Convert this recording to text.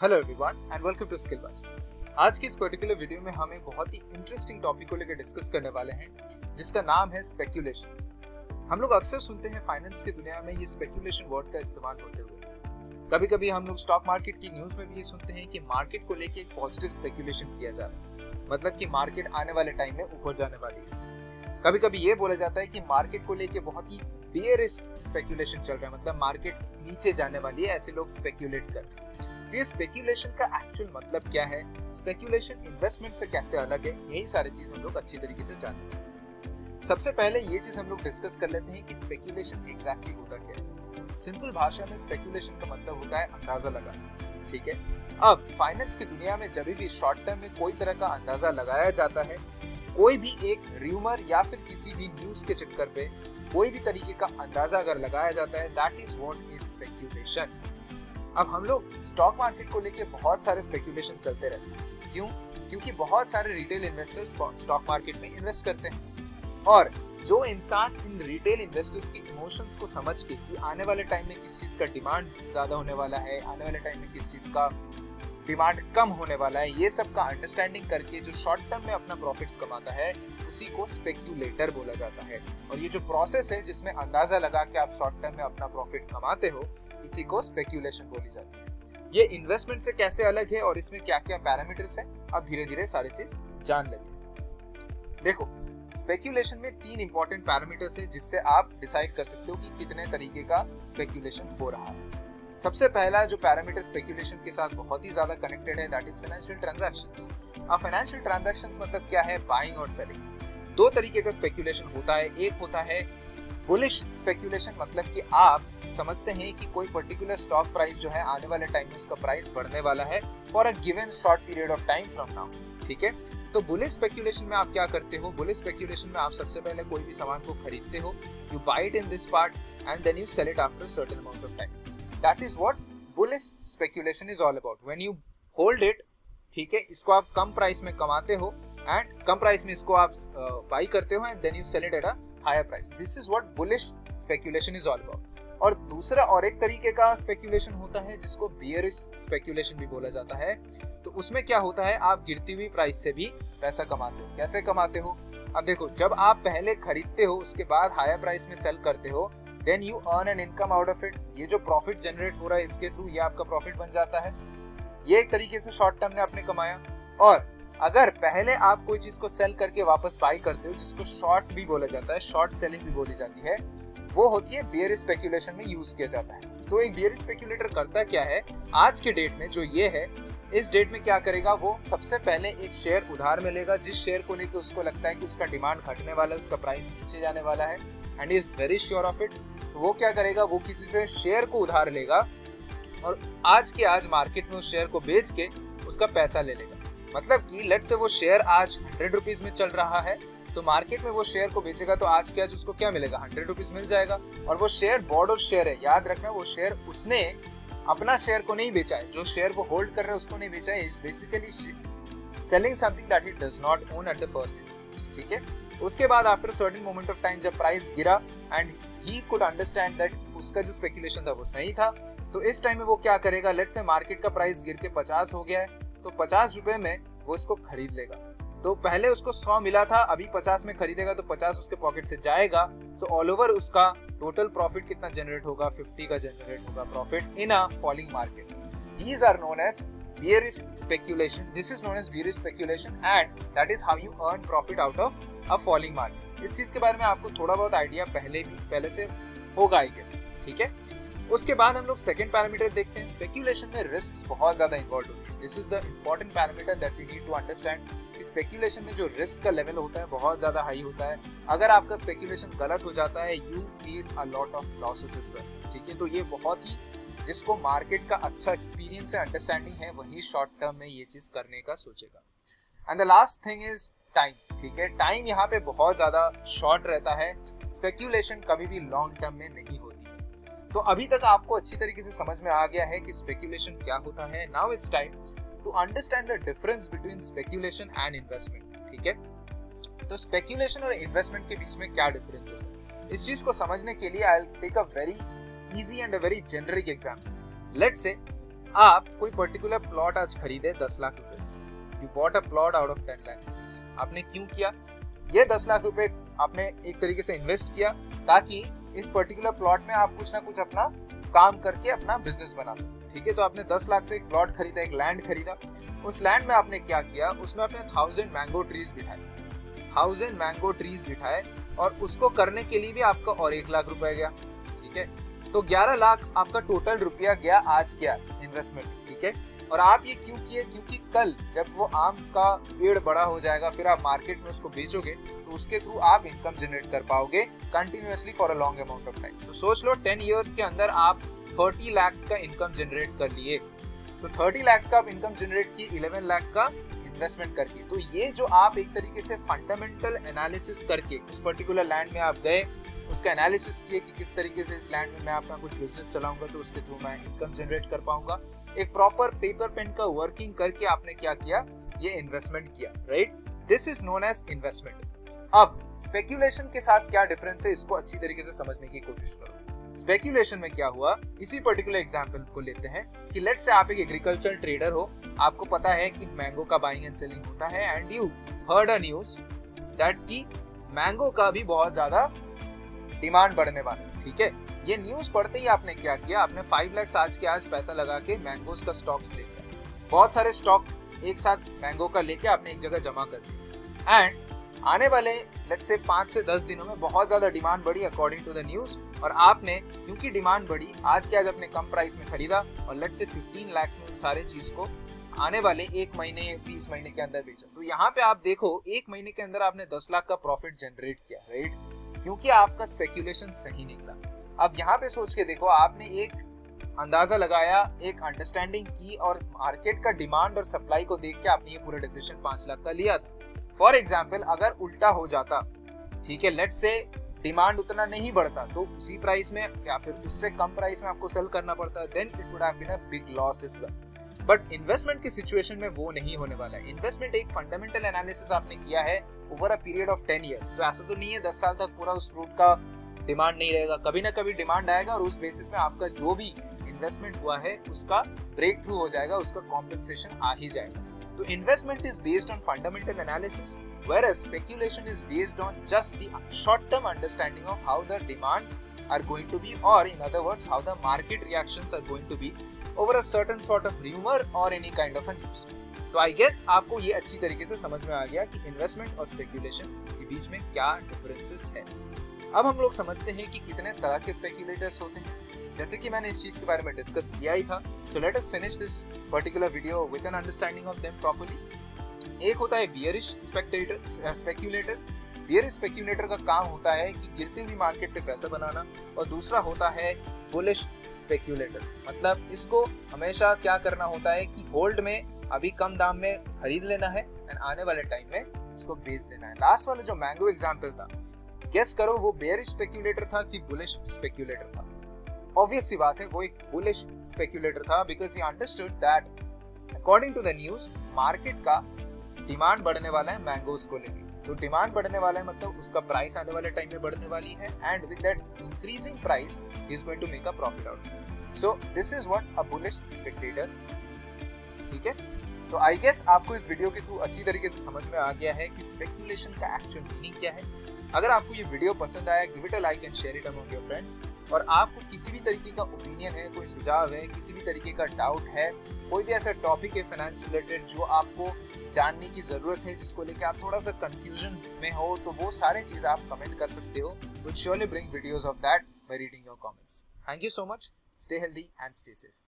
Hello everyone and welcome to Skill Bus. आज की इस पर्टिकुलर वीडियो में हम एक बहुत ही इंटरेस्टिंग टॉपिक को लेकर डिस्कस करने वाले हैं जिसका नाम है स्पेक्यूलेशन। हम लोग अक्सर सुनते हैं फाइनेंस की दुनिया में ये स्पेक्यूलेशन वर्ड का इस्तेमाल होते हुए। कभी कभी हम लोग स्टॉक मार्केट की न्यूज में भी ये सुनते हैं कि मार्केट को लेकर एक पॉजिटिव स्पेक्यूलेशन किया जा रहा है, मतलब कि मार्केट आने वाले टाइम में ऊपर जाने वाली है। कभी कभी ये बोला जाता है कि मार्केट को लेकर बहुत ही बेयरिश स्पेक्यूलेशन चल रहा है, मतलब मार्केट नीचे जाने वाली है, ऐसे लोग स्पेक्यूलेट कर रहे हैं। ये स्पेक्यूलेशन का एक्चुअल मतलब क्या है, स्पेक्यूलेशन इन्वेस्टमेंट से कैसे अलग है, यही सारी चीज हम लोग अच्छी तरीके से जानेंगे। सबसे पहले ये चीज हम लोग डिस्कस कर लेते हैं कि स्पेक्यूलेशन एग्जैक्टली होता क्या है। सिंपल भाषा में स्पेक्यूलेशन का मतलब होता है अंदाजा लगाना, ठीक है। अब फाइनेंस की दुनिया में जब भी शॉर्ट टर्म में कोई तरह का अंदाजा लगाया जाता है, कोई भी एक र्यूमर या फिर किसी भी न्यूज के चक्कर पे कोई भी तरीके का अंदाजा अगर लगाया जाता है, that is what is speculation. अब हम लोग स्टॉक मार्केट को लेके बहुत सारे स्पेक्यूलेशन चलते रहते हैं। क्यों? क्योंकि बहुत सारे रिटेल इन्वेस्टर्स स्टॉक मार्केट में इन्वेस्ट करते हैं, और जो इंसान इन रिटेल इन्वेस्टर्स की इमोशंस को समझ के कि आने वाले टाइम में किस चीज का डिमांड ज्यादा होने वाला है, आने वाले टाइम में किस चीज का डिमांड कम होने वाला है, ये सब का अंडरस्टैंडिंग करके जो शॉर्ट टर्म में अपना प्रॉफिट्स कमाता है, उसी को स्पेक्यूलेटर बोला जाता है। और ये जो प्रोसेस है जिसमें अंदाजा लगा के आप शॉर्ट टर्म में अपना प्रॉफिट कमाते हो, इसी को स्पेक्यूलेशन बोली जाती है। ये इन्वेस्टमेंट से कैसे अलग है और इसमें क्या क्या पैरामीटर्स हैं, अब धीरे धीरे सारी चीज जान लेते हैं। देखो, स्पेक्यूलेशन में 3 इंपॉर्टेंट पैरामीटर्स हैं जिससे आप डिसाइड कर सकते हो कि कितने तरीके का स्पेक्यूलेशन हो रहा है। सबसे पहला जो पैरामीटर स्पेक्यूलेशन के साथ बहुत ही ज्यादा कनेक्टेड है, दैट इज फाइनेंशियल ट्रांजैक्शंस। अब फाइनेंशियल ट्रांजैक्शंस मतलब क्या है? बाइंग और सेलिंग। 2 तरीके का स्पेक्यूलेशन होता है। एक होता है बुलिश स्पेक्यूलेशन, मतलब कि आप समझते हैं कि कोई पर्टिकुलर स्टॉक प्राइस जो है आने वाले टाइम में उसका प्राइस बढ़ने वाला है for a given short period of time from now, ठीक है। तो बुलिश स्पेक्यूलेशन में आप क्या करते हो? बुलिश स्पेक्यूलेशन में आप सबसे पहले कोई भी सामान को खरीदते हो, you buy it in this part and then you sell it after certain amount of time. That is what bullish speculation is all about. When you hold it, ठीक है, इसको आप कम प्राइस में कमाते हो एंड कम प्राइस में इसको आप बाय करते हो and then you sell it at a higher price. This is what bullish speculation is all about. और दूसरा और एक तरीके का स्पेक्यूलेशन होता है जिसको बियरिश स्पेक्यूलेशन भी बोला जाता है। तो उसमें क्या होता है, आप गिरती हुई प्राइस से भी पैसा कमाते हो। कैसे कमाते हो? अब देखो, जब आप पहले खरीदते हो उसके बाद हायर प्राइस में सेल करते हो, then you earn an income out of it. ये जो प्रॉफिट जनरेट हो रहा है इसके थ्रू ये आपका प्रॉफिट बन जाता है। ये एक तरीके से शॉर्ट टर्म में आपने कमाया। और अगर पहले आप कोई चीज को सेल करके वापस बाय करते हो, जिसको शॉर्ट भी बोला जाता है, शॉर्ट सेलिंग भी बोली जाती है, वो होती है बियरिश स्पेक्यूलेशन में यूज किया जाता है। तो एक बियरिश स्पेक्यूलेटर करता क्या है, आज के डेट में जो ये है, इस डेट में क्या करेगा, वो सबसे पहले एक शेयर उधार में लेगा, जिस शेयर को लेकर उसको लगता है कि उसका डिमांड घटने वाला है, उसका प्राइस नीचे जाने वाला है and is very sure of it. तो वो क्या करेगा, वो किसी से शेयर को उधार लेगा और आज के आज मार्केट में उस शेयर को बेच के उसका पैसा ले लेगा। मतलब कि लेट्स से वो शेयर आज 100 रुपीज में चल रहा है, तो मार्केट में वो शेयर को बेचेगा तो आज के आज उसको क्या मिलेगा, 100 रुपीज मिल जाएगा। और वो शेयर बॉर्डर शेयर है, याद रखना, वो शेयर उसने अपना शेयर को नहीं बेचा है, जो शेयर को होल्ड कर रहा है उसको नहीं बेचा है। Is basically selling something that he does not own at the first instance, ठीक है। उसके बाद after certain moment of time जब प्राइस गिरा and he could understand that उसका जो स्पेक्यूलेशन था वो सही था, तो इस टाइम में वो क्या करेगा, लेट्स से मार्केट का प्राइस गिर के 50 हो गया है, तो 50 रुपए में वो इसको खरीद लेगा। तो पहले उसको 100 मिला था, अभी 50 में खरीदेगा तो 50 उसके पॉकेट से जाएगा। सो ऑल ओवर उसका टोटल प्रॉफिट कितना जनरेट होगा, 50 का जनरेट होगा profit in a falling market. These are known as bearish speculation. This is known as bearish speculation and that is how you earn profit out of a falling market. इस चीज के बारे में आपको थोड़ा बहुत आइडिया पहले से होगा आई गेस, ठीक है। उसके बाद हम लोग सेकंड पैरामीटर देखते हैं। स्पेक्यूलेशन में रिस्क्स बहुत ज्यादा इन्वॉल्व होती है। This is the important parameter that we need to understand कि स्पेक्यूलेशन में जो रिस्क का लेवल होता है बहुत ज्यादा हाई होता है। अगर आपका स्पेक्यूलेशन गलत हो जाता है, you face a lot of losses as well, ठीक है। तो ये बहुत ही, जिसको मार्केट का अच्छा एक्सपीरियंस है, अंडरस्टैंडिंग है, वही शॉर्ट टर्म में ये चीज करने का सोचेगा। And the last thing is time, ठीक है। टाइम यहाँ पे बहुत ज्यादा शॉर्ट रहता है, स्पेक्यूलेशन कभी भी लॉन्ग टर्म में नहीं होती है। तो अभी तक आपको अच्छी तरीके से समझ में आ गया है कि स्पेक्यूलेशन क्या होता है। Now it's time to understand the difference between speculation and investment, ठीक है। तो स्पेक्यूलेशन और इन्वेस्टमेंट के बीच में क्या डिफरेंसेस है, इस चीज को समझने के लिए I will take a very easy and a very generic example. Let's say आप कोई पर्टिकुलर प्लॉट आज खरीदे 10 लाख रुपए से, you bought a plot out of 10 lakh. आपने क्यों किया? ये 10 लाख रुपए आपने एक तरीके से इन्वेस्ट किया ताकि इस पर्टिकुलर प्लॉट में आप कुछ ना कुछ अपना काम करके अपना बिजनेस बना सके। ठीक है, तो आपने 10 लाख से एक प्लॉट खरीदा, एक लैंड खरीदा। उस लैंड में आपने क्या किया, उसमें आपने 1000 मैंगो ट्रीज बिठाए, 1000 मैंगो ट्रीज बिठाए, और उसको करने के लिए भी आपका और 1 लाख रुपए गया। ठीक है, तो 11 लाख आपका टोटल रुपया गया आज के आज इन्वेस्टमेंट। ठीक है, और आप ये क्यों किए? क्योंकि कल जब वो आम का पेड़ बड़ा हो जाएगा, फिर आप मार्केट में उसको बेचोगे, तो उसके थ्रू आप इनकम जनरेट कर पाओगे continuously for a long amount of time. तो सोच लो 10 इयर्स के अंदर आप 30 लाख का इनकम जनरेट कर लिए। तो 30 लाख का आप इनकम जनरेट किए 11 लाख का इन्वेस्टमेंट करके। तो ये जो आप एक तरीके से फंडामेंटल एनालिसिस करके उस पर्टिकुलर लैंड में आप गए, उसका एनालिसिस किए कि किस तरीके से इस लैंड में मैं अपना कुछ बिजनेस चलाऊंगा तो उसके थ्रू मैं इनकम जनरेट कर पाऊंगा, एक प्रॉपर पेपर पेन का वर्किंग करके आपने क्या किया, ये इन्वेस्टमेंट किया, right? This is known as investment. अब स्पेक्यूलेशन के साथ क्या डिफरेंस है, इसको अच्छी तरीके से समझने की कोशिश करो। स्पेक्यूलेशन में क्या हुआ, इसी पर्टिकुलर एग्जांपल को लेते हैं कि लेट्स से आप एक एग्रीकल्चर ट्रेडर हो, आपको पता है कि मैंगो का बाइंग एंड सेलिंग होता है, and you heard a news that कि मैंगो का भी बहुत ज्यादा डिमांड बढ़ने वाला है। ठीक है, ये न्यूज पढ़ते ही आपने क्या किया, आपने 5 लाख आज के आज पैसा लगा के मैंगोस का स्टॉक्स ले लिया, बहुत सारे स्टॉक एक साथ मैंगो का लेके आपने एक जगह जमा कर दिया, एंड आने वाले लेट्स से 5 से 10 दिनों में बहुत ज्यादा डिमांड बढ़ी अकॉर्डिंग टू द न्यूज, और आपने क्योंकि डिमांड बढ़ी आज के आज अपने कम प्राइस में खरीदा, और लेट्स से 15 लाख में उन सारे चीज को आने वाले 1 महीने 20 महीने के अंदर बेचा। तो यहाँ पे आप देखो 1 महीने के अंदर आपने 10 लाख का प्रॉफिट जनरेट किया, राइट? क्योंकि आपका स्पेक्यूलेशन सही निकला। अब यहाँ पे सोच के देखो, आपने एक अंदाजा लगाया, एक अंडरस्टैंडिंग की, और मार्केट का डिमांड और सप्लाई को देख के आपने ये पूरा डिसीजन 5 लाख का लिया था। फॉर एग्जाम्पल अगर उल्टा हो जाता, ठीक है, लेट्स से डिमांड उतना नहीं बढ़ता, तो उसी प्राइस में या फिर उससे कम प्राइस में आपको सेल करना पड़ता, then it would have been a big loss as well. But investment की सिचुएशन में वो नहीं होने वाला है। इन्वेस्टमेंट एक फंडामेंटल एनालिसिस आपने किया है over a period of 10 years. तो ऐसा तो नहीं है 10 साल तक पूरा उस फ्रूट का डिमांड नहीं रहेगा, कभी ना कभी डिमांड आएगा, और उस बेसिस में आपका जो भी इन्वेस्टमेंट हुआ है उसका ब्रेक थ्रू हो जाएगा, उसका कॉम्पेंसेशन आ ही जाएगा। तो investment is based on fundamental analysis, whereas speculation is based on just the short-term understanding of how the demands are going to be, or in other words, how the market reactions are going to be over a certain sort of rumor or any kind of a news. तो I guess आपको ये अच्छी तरीके से समझ में आ गया कि इन्वेस्टमेंट और स्पेक्यूलेशन के बीच में क्या डिफरेंसेस है। अब हम लोग समझते हैं कि कितने तरह के स्पेक्यूलेटर्स होते हैं, जैसे कि मैंने इस चीज के बारे में डिस्कस किया ही था। So let us finish this particular video with an understanding of them properly. एक होता है बियरिश स्पेक्यूलेटर। बियरिश स्पेक्यूलेटर का काम होता है कि गिरती हुई मार्केट से पैसा बनाना, और दूसरा होता है बुलिश स्पेक्यूलेटर। मतलब इसको हमेशा क्या करना होता है कि होल्ड में अभी कम दाम में खरीद लेना है, एंड आने वाले टाइम में इसको बेच देना है। लास्ट वाला जो मैंगो एग्जांपल था, गेस करो वो बेयरिश स्पेक्यूलेटर था कि बुलिश स्पेक्यूलेटर था? ऑब्वियस सी बात है वो एक बुलिश स्पेक्यूलेटर था, because he understood that according to the news market का डिमांड बढ़ने वाला है मैंगोज को लेकर। तो डिमांड बढ़ने वाला है मतलब उसका प्राइस आने वाले टाइम में बढ़ने वाली है, and with that increasing price he is going to make a profit out. So this is what a bullish speculator. ठीक है, तो आई गेस आपको इस वीडियो के थ्रू अच्छी तरीके से समझ में आ गया है कि स्पेक्यूलेशन का एक्चुअल मीनिंग क्या है। अगर आपको ये वीडियो पसंद आया, give it a like and share it among your friends. और आपको किसी भी तरीके का ओपिनियन है, कोई सुझाव है, किसी भी तरीके का डाउट है, कोई भी ऐसा टॉपिक है फाइनेंस रिलेटेड जो आपको जानने की जरूरत है, जिसको लेके आप थोड़ा सा कंफ्यूजन में हो, तो वो सारे चीज आप कमेंट कर सकते हो। We'll surely bring videos of that by reading your comments. Thank you so much. Stay healthy and stay safe.